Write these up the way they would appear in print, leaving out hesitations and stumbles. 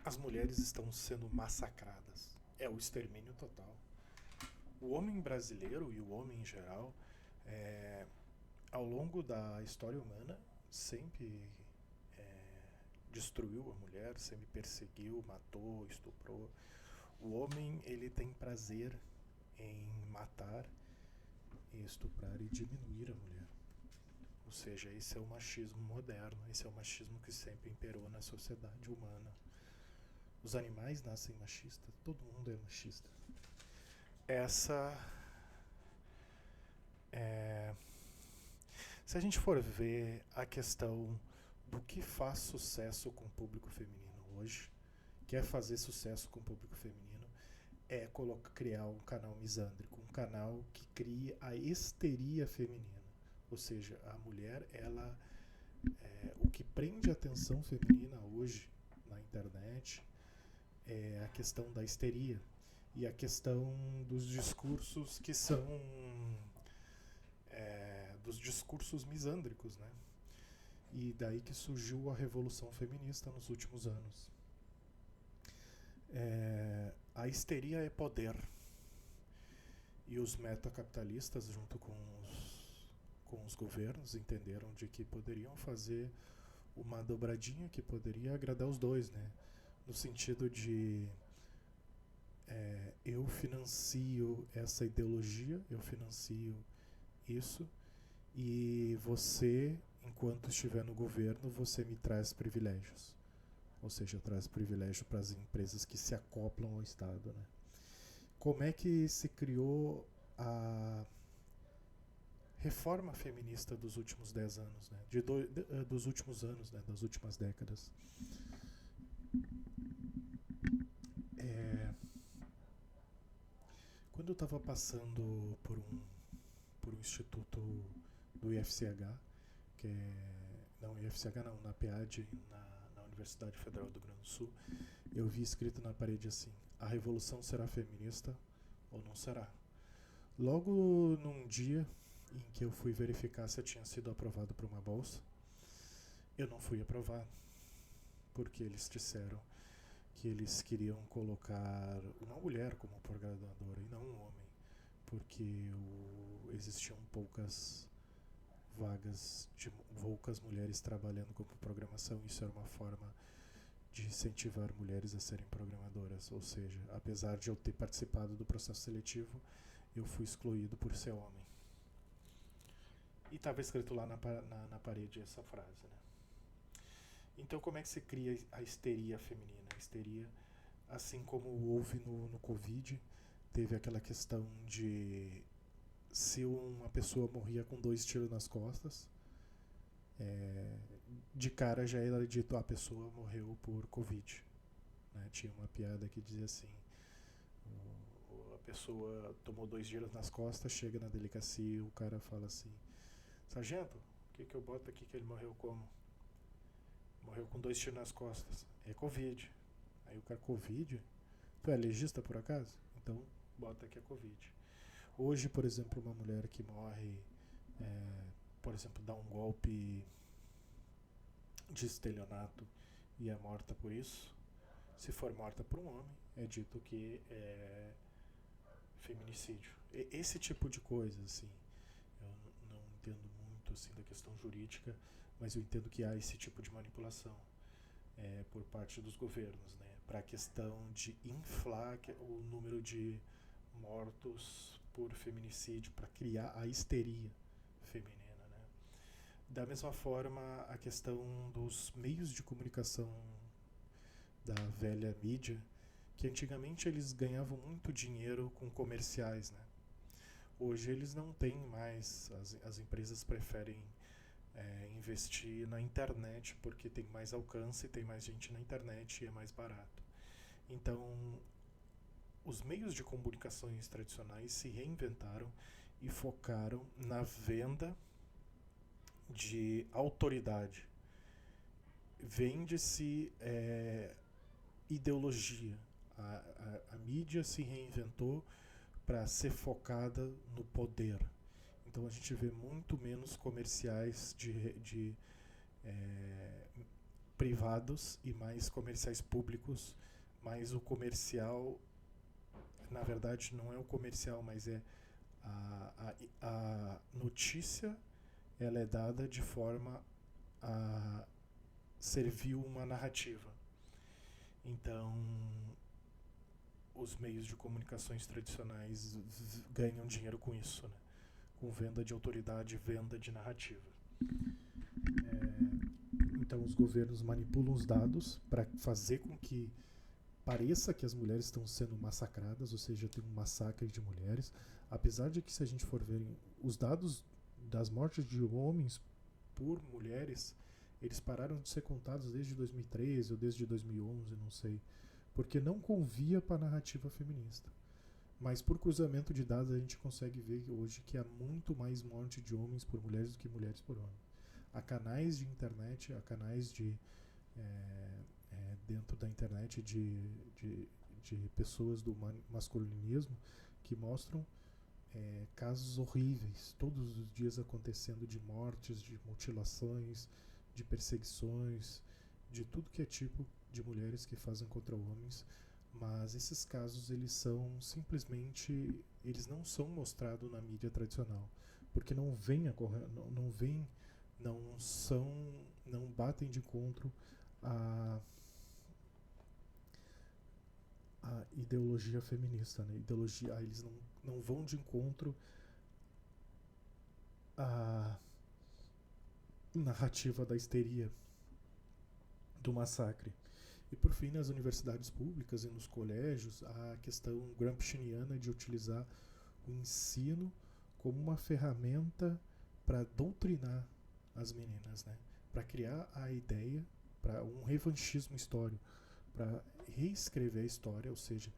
as mulheres estão sendo massacradas. É o extermínio total. O homem brasileiro e o homem em geral, é, ao longo da história humana, sempre destruiu a mulher, sempre perseguiu, matou, estuprou. O homem, ele tem prazer em matar, em estuprar e diminuir a mulher. Ou seja, esse é o machismo moderno, esse é o machismo que sempre imperou na sociedade humana. Os animais nascem machistas, todo mundo é machista. Essa é... Se a gente for ver a questão do que faz sucesso com o público feminino hoje, quer fazer sucesso com o público feminino, é criar um canal misândrico, um canal que crie a histeria feminina. Ou seja, a mulher, ela o que prende a atenção feminina hoje na internet é a questão da histeria e a questão dos discursos que são dos discursos misândricos, né? E daí que surgiu a revolução feminista nos últimos anos. A histeria é poder. E os metacapitalistas, junto com os governos, entenderam de que poderiam fazer uma dobradinha que poderia agradar os dois, né? No sentido de eu financio essa ideologia, eu financio isso, e você, enquanto estiver no governo, você me traz privilégios. Ou seja, traz privilégio para as empresas que se acoplam ao Estado, né? Como é que se criou a reforma feminista dos últimos 10 anos, né? Dos últimos anos, né? Das últimas décadas? Quando eu estava passando por um instituto do IFCH, que não, IFCH não, na PEAD, na Universidade Federal do Rio Grande do Sul, eu vi escrito na parede assim: a revolução será feminista ou não será? Logo num dia em que eu fui verificar se eu tinha sido aprovado para uma bolsa, eu não fui aprovado, porque eles disseram que eles queriam colocar uma mulher como programadora e não um homem, porque existiam poucas vagas de poucas mulheres trabalhando como programação. Isso era uma forma de incentivar mulheres a serem programadoras. Ou seja, apesar de eu ter participado do processo seletivo, eu fui excluído por ser homem. E estava escrito lá na parede essa frase, né? Então, como é que se cria a histeria feminina? A histeria, assim como houve no Covid, teve aquela questão de se uma pessoa morria com 2 tiros nas costas, de cara já era dito: a pessoa morreu por Covid, né? Tinha uma piada que dizia assim: a pessoa tomou 2 tiros nas costas, chega na delegacia e o cara fala assim: sargento, o que eu boto aqui que ele morreu como? Morreu com 2 tiros nas costas. É Covid. Aí o cara: Covid? Tu é legista por acaso? Então bota que é Covid. Hoje, por exemplo, uma mulher que morre, por exemplo, dá um golpe de estelionato e é morta por isso, se for morta por um homem, é dito que é feminicídio. Esse tipo de coisa, assim, eu não entendo muito assim da questão jurídica, mas eu entendo que há esse tipo de manipulação por parte dos governos, né, para a questão de inflar o número de mortos por feminicídio, para criar a histeria feminina, né? Da mesma forma, a questão dos meios de comunicação da velha mídia, que antigamente eles ganhavam muito dinheiro com comerciais, né? Hoje eles não têm mais, as empresas preferem investir na internet, porque tem mais alcance, tem mais gente na internet e é mais barato. Então, os meios de comunicações tradicionais se reinventaram e focaram na venda de autoridade. Vende-se ideologia. A mídia se reinventou para ser focada no poder. Então a gente vê muito menos comerciais de privados e mais comerciais públicos, mas o comercial, na verdade, não é o comercial, mas é a notícia, ela é dada de forma a servir uma narrativa. Então, os meios de comunicações tradicionais ganham dinheiro com isso, né? Com venda de autoridade, venda de narrativa. Então, os governos manipulam os dados para fazer com que pareça que as mulheres estão sendo massacradas, ou seja, tem um massacre de mulheres, apesar de que, se a gente for ver os dados das mortes de homens por mulheres, eles pararam de ser contados desde 2013 ou desde 2011, não sei, porque não convia para a narrativa feminista. Mas por cruzamento de dados a gente consegue ver hoje que há muito mais morte de homens por mulheres do que mulheres por homens. Há canais de internet, há canais dentro da internet de pessoas do masculinismo que mostram casos horríveis, todos os dias acontecendo, de mortes, de mutilações, de perseguições, de tudo que é tipo de mulheres que fazem contra homens. Mas esses casos, eles são simplesmente, eles não são mostrados na mídia tradicional, porque não batem de encontro a ideologia feminista, né? Eles não vão de encontro à narrativa da histeria, do massacre. E por fim, nas universidades públicas e nos colégios, a questão gramsciana de utilizar o ensino como uma ferramenta para doutrinar as meninas, né? Para criar a ideia, para um revanchismo histórico, para reescrever a história, ou seja,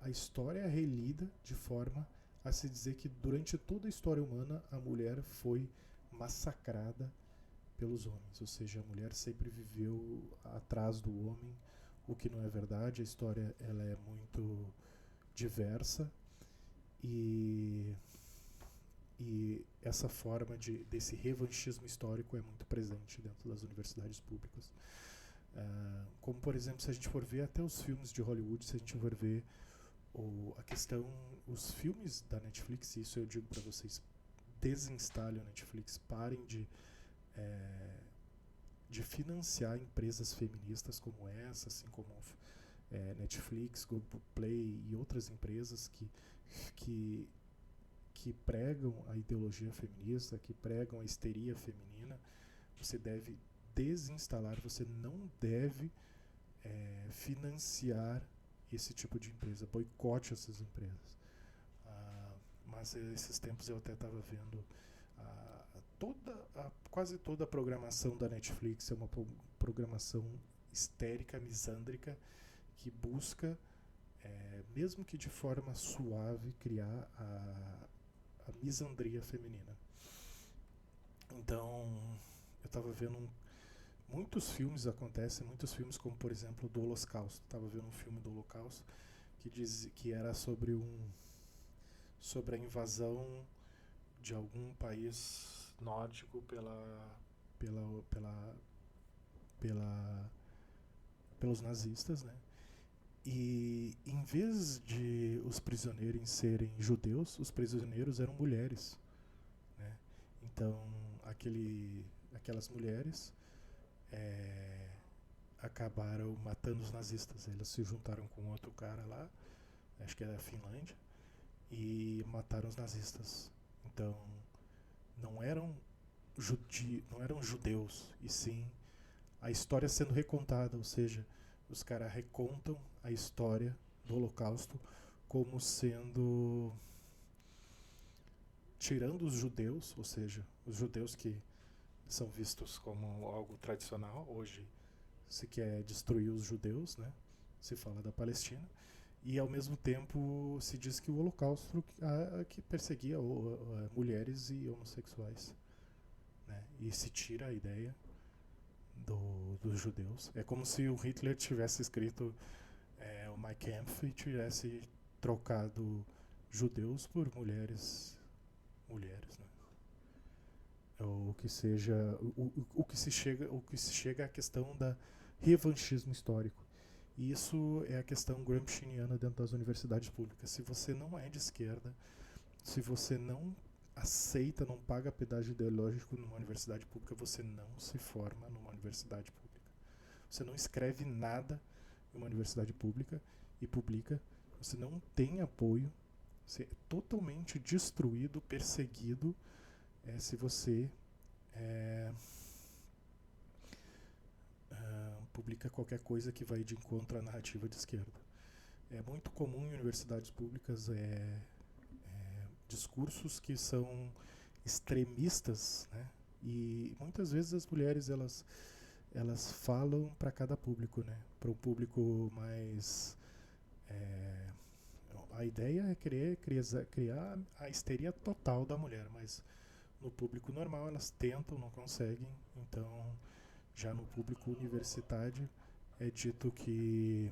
a história é relida de forma a se dizer que durante toda a história humana a mulher foi massacrada pelos homens, ou seja, a mulher sempre viveu atrás do homem, o que não é verdade. A história, ela é muito diversa e essa forma desse revanchismo histórico é muito presente dentro das universidades públicas. Como, por exemplo, se a gente for ver até os filmes de Hollywood, se a gente for ver a questão, os filmes da Netflix, isso eu digo para vocês, desinstalem a Netflix, parem de financiar empresas feministas como essa, assim como Netflix, Google Play e outras empresas que pregam a ideologia feminista, que pregam a histeria feminina. Você deve desinstalar, você não deve financiar esse tipo de empresa, boicote essas empresas. Mas esses tempos eu até estava vendo quase toda a programação da Netflix é uma programação histérica, misândrica, que busca, mesmo que de forma suave, criar a misandria feminina. Então, eu estava vendo muitos filmes acontecem, muitos filmes como, por exemplo, do Holocausto. Estava vendo um filme do Holocausto que era sobre a invasão de algum país nórdico pelos nazistas, né? E em vez de os prisioneiros serem judeus, os prisioneiros eram mulheres, né? Então aquelas mulheres acabaram matando os nazistas. Elas se juntaram com outro cara lá, acho que era a Finlândia, e mataram os nazistas. Então não eram judeus, e sim a história sendo recontada, ou seja, os caras recontam a história do Holocausto como sendo, tirando os judeus, ou seja, os judeus que são vistos como algo tradicional. Hoje se quer destruir os judeus, né? Se fala da Palestina, e ao mesmo tempo se diz que o Holocausto que perseguia mulheres e homossexuais, né? E se tira a ideia dos judeus. É como se o Hitler tivesse escrito o Mein Kampf e tivesse trocado judeus por mulheres, né? ou que seja o que se chega à questão da revanchismo histórico. E isso é a questão gramsciana dentro das universidades públicas. Se você não é de esquerda, se você não aceita, não paga pedágio ideológico numa universidade pública, você não se forma numa universidade pública. Você não escreve nada em uma universidade pública e publica. Você não tem apoio. Você é totalmente destruído, perseguido, se você publica qualquer coisa que vai de encontro à narrativa de esquerda. É muito comum em universidades públicas discursos que são extremistas, né? E muitas vezes as mulheres elas falam para cada público, né? Para um público mais a ideia é criar a histeria total da mulher, mas no público normal elas tentam, não conseguem. Então, já no público universitário é dito que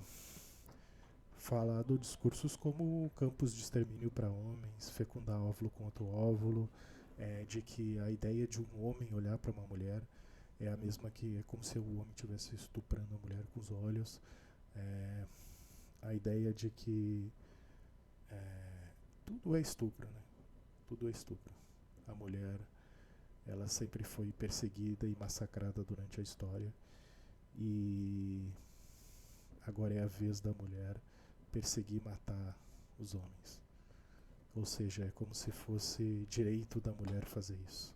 falado discursos como campos de extermínio para homens, fecundar óvulo com outro óvulo, de que a ideia de um homem olhar para uma mulher é a mesma que é como se o homem estivesse estuprando a mulher com os olhos, a ideia de que tudo é estupro, né? Tudo é estupro. A mulher, ela sempre foi perseguida e massacrada durante a história, e agora é a vez da mulher perseguir e matar os homens. Ou seja, é como se fosse direito da mulher fazer isso.